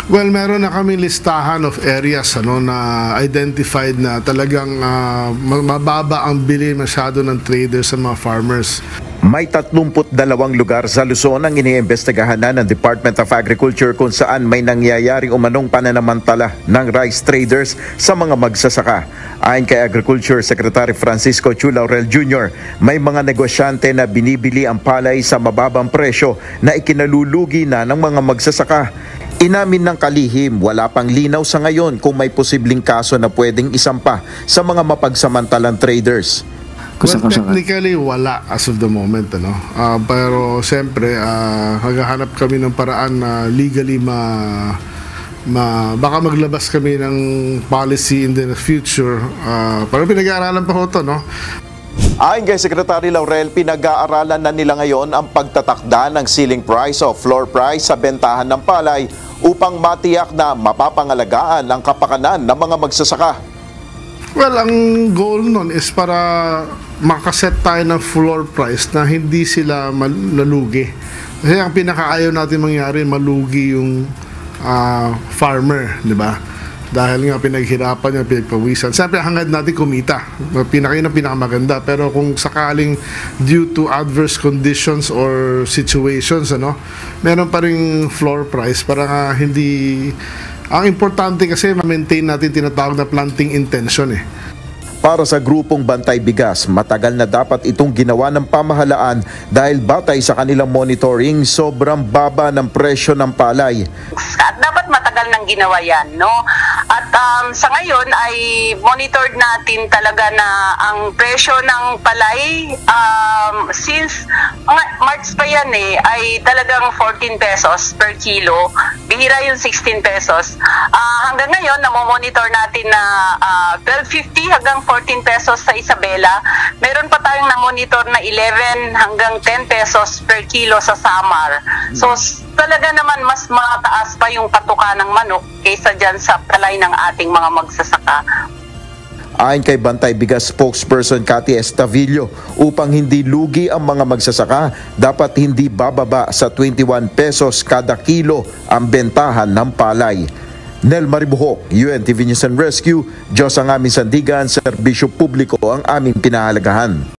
Well, meron na kami listahan of areas na identified na talagang mababa ang bili masyado ng traders sa mga farmers. May 32 lugar sa Luzon ang iniimbestigahan na ng Department of Agriculture kung saan may nangyayaring umanong pananamantala ng rice traders sa mga magsasaka. Ayon kay Agriculture Secretary Francisco Chu Laurel Jr., may mga negosyante na binibili ang palay sa mababang presyo na ikinalulugi na ng mga magsasaka. Inamin ng kalihim, wala pang linaw sa ngayon kung may posibleng kaso na pwedeng isampa sa mga mapagsamantalang traders. Well, technically, wala as of the moment. Pero siyempre, maghahanap kami ng paraan na legally baka maglabas kami ng policy in the future. Pero pinag-aaralan pa ho ito, no? Ayon kay Secretary Laurel, pinag-aaralan na nila ngayon ang pagtatakda ng ceiling price o floor price sa bentahan ng palay upang matiyak na mapapangalagaan ang kapakanan ng mga magsasaka. Well, ang goal nun is para makaset tayo ng floor price na hindi sila nalugi. Kasi ang pinakaayaw natin mangyari, malugi yung farmer, di ba? Dahil nga pinaghirapan niya, pinagpawisan. Siyempre, hangad natin kumita. Yun ang pinakamaganda. Pero kung sakaling due to adverse conditions or situations, meron pa ring floor price para hindi... Ang importante kasi ma-maintain natin tinatawag na planting intention Para sa grupong Bantay Bigas, matagal na dapat itong ginawa ng pamahalaan dahil batay sa kanilang monitoring, sobrang baba ng presyo ng palay. Dapat matagal nang ginawa yan, no? At sa ngayon ay monitored natin talaga na ang presyo ng palay since March pa yan ay talagang 14 pesos per kilo. Bihira yung 16 pesos. Hanggang ngayon, namomonitor natin na 12.50 hanggang 14 pesos sa Isabela. Meron pa tayong na-monitor na 11 hanggang 10 pesos per kilo sa Samar. So, talaga naman mas mataas pa yung patuka ng manok kaysa dyan sa palay ng ating mga magsasaka. Ayon kay Bantay Bigas spokesperson Cathy Estavillo, upang hindi lugi ang mga magsasaka, dapat hindi bababa sa 21 pesos kada kilo ang bentahan ng palay. Nel Maribuhok, UNTV News and Rescue, Diyos ang aming sandigan, serbisyo publiko ang aming pinahalagahan.